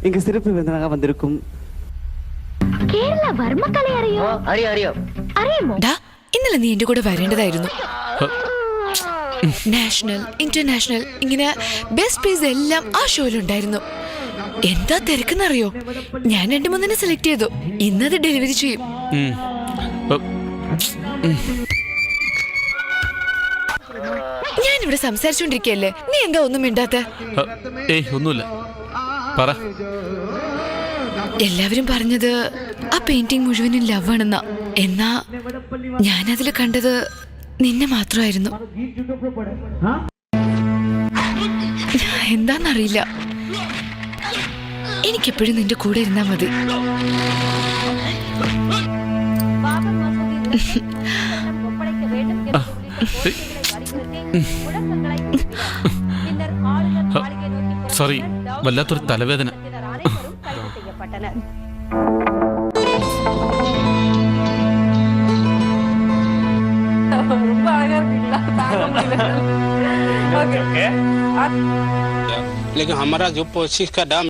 இங்க சிறப்பு விருந்தினராக வந்திருக்கும் കേരള വർമ്മക്കല അറിയോ? അറിയാമോ? ഇന്നലെ നീ എന്റെ കൂടെ വരേണ്ടതായിരുന്നു. നാഷണൽ ഇന്റർനാഷണൽ ഇങ്ങനെ ബെസ്റ്റ് പ്ലേസ് എല്ലാം ആ ഷോയിലുണ്ടായിരുന്നു. എന്താ തിരക്കെന്നറിയോ? ഞാൻ 2-3 സെലക്ട് ചെയ്തു. ഇന്നത് ഡെലിവറി ചെയ്യും. ഞാനിവിടെ സംസാരിച്ചോണ്ടിരിക്കല്ലേ, നീ എന്താ ഒന്നും മിണ്ടാത്ത? ഒന്നുമില്ല, പറ. എല്ലാവരും പറഞ്ഞത് ആ പെയിന്റിംഗ് മുഴുവനും ലവ് ആണെന്നാ. എന്നാ ഞാനതിൽ കണ്ടത് നിന്നെ മാത്രമായിരുന്നു. എന്താന്നറിയില്ല, എനിക്കെപ്പോഴും നിന്റെ കൂടെ ഇരുന്നാ മതി. സോറി, വല്ലാത്തൊരു തലവേദന. लेकिन हमारा जो कोशिश का दाम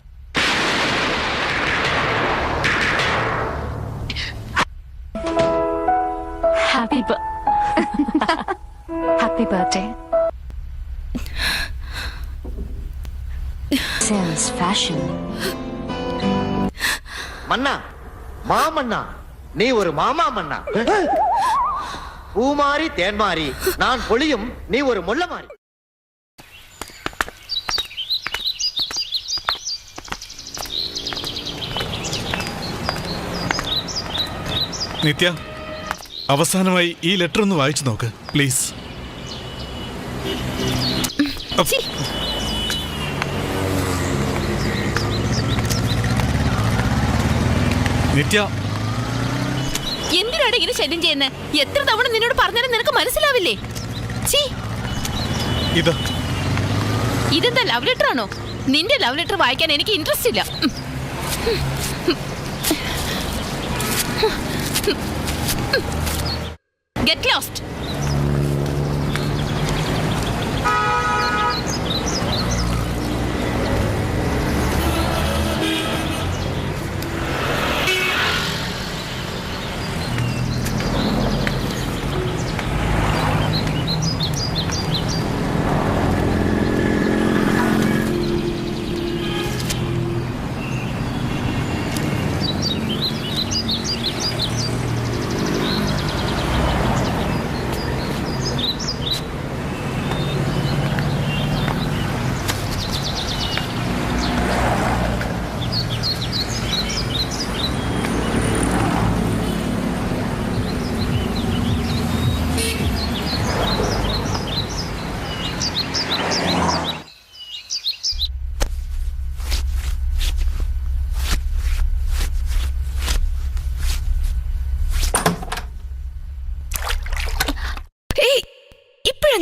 Happy birthday. Sells fashion. மன்னா, மாமன்னா, நீ ஒரு மாமா மன்னா. பூமாரி தேன்மாரி நான் பொழியும், நீ ஒரு முள்ள மாறி. നിത്യ, അവസാനമായി ഈ ലെറ്റർ ഒന്ന് വായിച്ചു നോക്ക് പ്ലീസ്. നിത്യ, എന്തിനാണ് ഇങ്ങനെ ശല്യം ചെയ്യുന്നത്? എത്ര തവണ നിന്നോട് പറഞ്ഞാലും നിനക്ക് മനസ്സിലാവില്ലേ? ഇതെന്താ ലവ് ലെറ്റർ ആണോ? നിന്റെ ലവ് ലെറ്റർ വായിക്കാൻ എനിക്ക് ഇൻട്രസ്റ്റ് ഇല്ല. Get lost.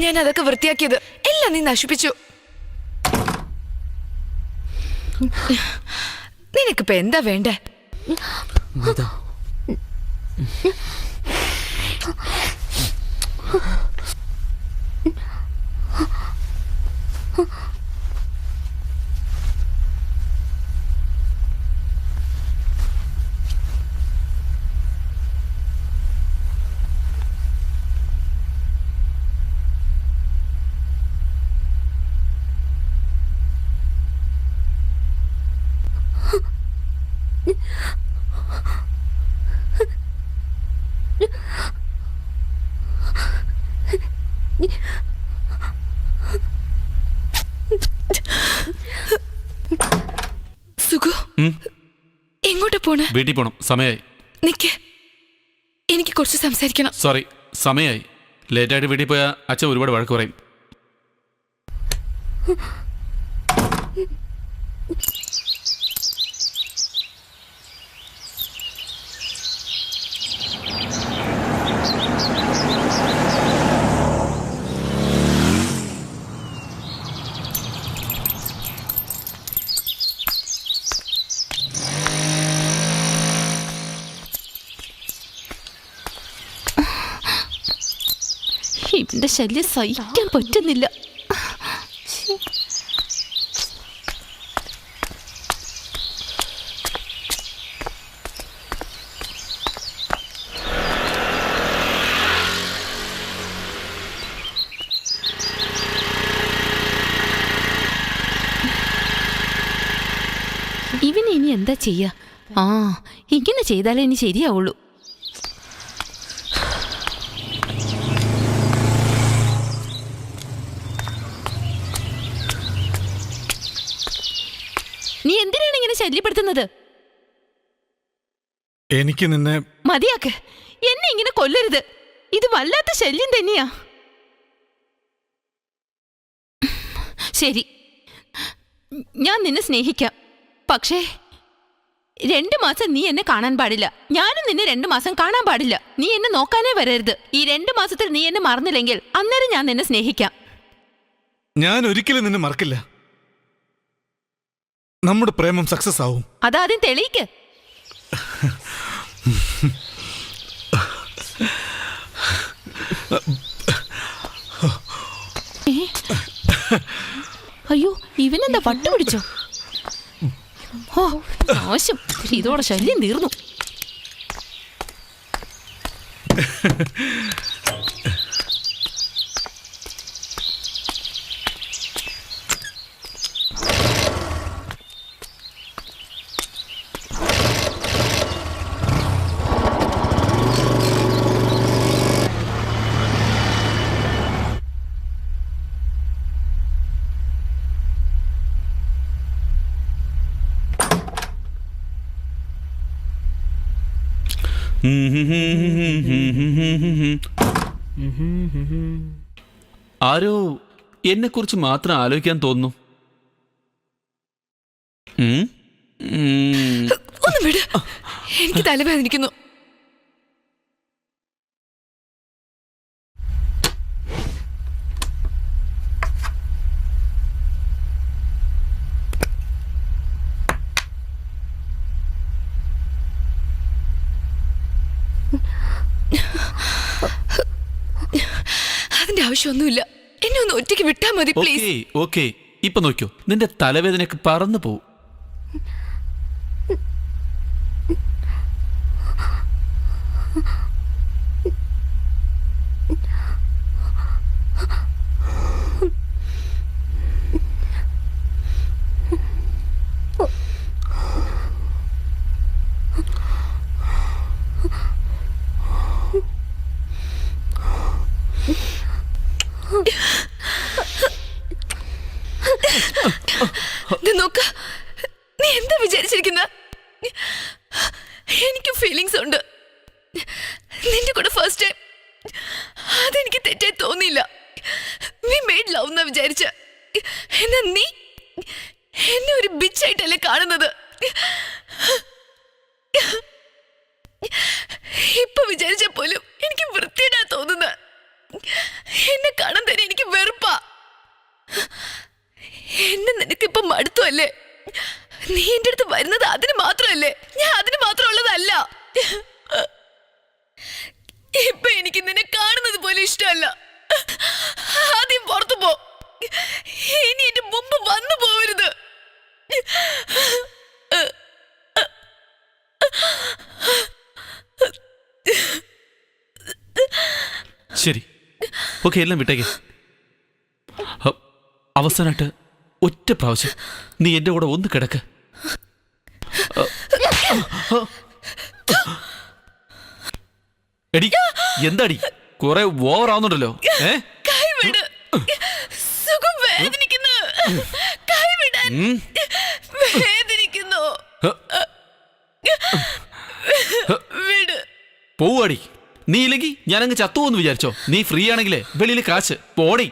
ഞാൻ അതൊക്കെ വൃത്തിയാക്കിയത് എല്ലാം നീ നശിപ്പിച്ചു. നിനക്കിപ്പോ എന്താ വേണ്ടേ? സുഖു, എങ്ങോട്ട് പോണ? വീട്ടിൽ പോണം, സമയമായി. നിക്ക്, എനിക്ക് കുറച്ച് സംസാരിക്കണം. സോറി, സമയമായി. ലേറ്റായിട്ട് വീട്ടിൽ പോയാൽ അച്ഛൻ ഒരുപാട് വഴക്ക് പറയും. ഇവന്റെ ശല്യം സഹിക്കാൻ പറ്റുന്നില്ല. ഇവന് ഇനി എന്താ ചെയ്യാ? ആ, ഇങ്ങനെ ചെയ്താലേ ഇനി ശരിയാവുള്ളൂ. നീ എന്തിനാണ് ഇങ്ങനെ ശല്യപ്പെടുത്തുന്നത്? എനിക്ക് നിന്നെ മതിയാക്ക്, എന്നെ ഇങ്ങനെ കൊല്ലരുത്. ഇത് വല്ലാത്ത ശല്യം തന്നെയാ. ശരി, ഞാൻ നിന്നെ സ്നേഹിക്കാം. പക്ഷേ 2 മാസം നീ എന്നെ കാണാൻ പാടില്ല. ഞാനും നിന്നെ 2 മാസം കാണാൻ പാടില്ല. നീ എന്നെ നോക്കാനേ വരരുത്. ഈ 2 മാസത്തിൽ നീ എന്നെ മറന്നില്ലെങ്കിൽ അന്നേരം ഞാൻ നിന്നെ സ്നേഹിക്കാം. ഞാൻ ഒരിക്കലും നിന്നെ മറക്കില്ല. നമ്മുടെ പ്രേമം സക്സസ് ആവും. അതാദ്യം തെളിയിക്ക്. അയ്യോ, ഇവനെന്താ പട്ടു പിടിച്ചോ? ഓ മോശം, ഇതോടെ ശല്യം തീർന്നു. ആരോ എന്നെ കുറിച്ച് മാത്രം ആലോചിക്കാൻ തോന്നുന്നു. ഒന്ന് വിട്, എനിക്ക് തലവേദനിക്കുന്നു. അതിന്റെ ആവശ്യമൊന്നുമില്ല. എന്നെ ഒന്ന് ഒറ്റയ്ക്ക് വിട്ടാ മതി പ്ലീസ്. ഓക്കേ, ഇപ്പൊ നോക്കൂ, നിന്റെ തലവേദനയൊക്കെ പറന്നു പോവും. നോക്ക, നീ എന്താ വിചാരിച്ചിരിക്കുന്ന? എനിക്ക് ഫീലിങ്സ് ഉണ്ട്. നിന്റെ കൂടെ ഫസ്റ്റ് ടൈം അതെനിക്ക് തെറ്റായി തോന്നിയില്ല. വി മെയ്ഡ് ലവ് എന്നാ വിചാരിച്ച. എന്നാ നീ എന്നെ ഒരു ബിച്ചായിട്ടല്ലേ കാണുന്നത്? ഇപ്പൊ വിചാരിച്ച പോലും എനിക്ക് വൃത്തിയിടാ തോന്നുന്നത്. എന്നെ കാണാൻ തന്നെ എനിക്ക് വെറുപ്പാ. എന്നെ നിനക്കിപ്പം മടുത്തു അല്ലേ? നീ എന്റെ അടുത്ത് വരുന്നത് അതിന് മാത്രമല്ലേ? ഞാൻ അതിന് മാത്രമുള്ളതല്ല. ഇപ്പൊ എനിക്ക് നിന്നെ കാണുന്നത് പോലും ഇഷ്ടമല്ല. ആദ്യം പുറത്തു പോ. ഇനി എന്റെ മുമ്പ് വന്നു പോവരുത്. ശരി, ഓക്കെ, എല്ലാം വിട്ടേക്ക്. അവസാനമായിട്ട് ഒറ്റ പ്രാവശ്യം നീ എന്റെ കൂടെ ഒന്ന് കിടക്ക്. എടി, എന്താടി കുറെ ഓവർ ആവുന്നുണ്ടല്ലോ. സുഖം വേദനിക്കുന്നു. വേദനിക്കുന്നു. പോവാടി. നീ ഇല്ലെങ്കിൽ ഞാനങ്ങ് ചത്തുവെന്ന് വിചാരിച്ചോ? നീ ഫ്രീ ആണെങ്കിലേ വെളിയിൽ കാശ് പോടി.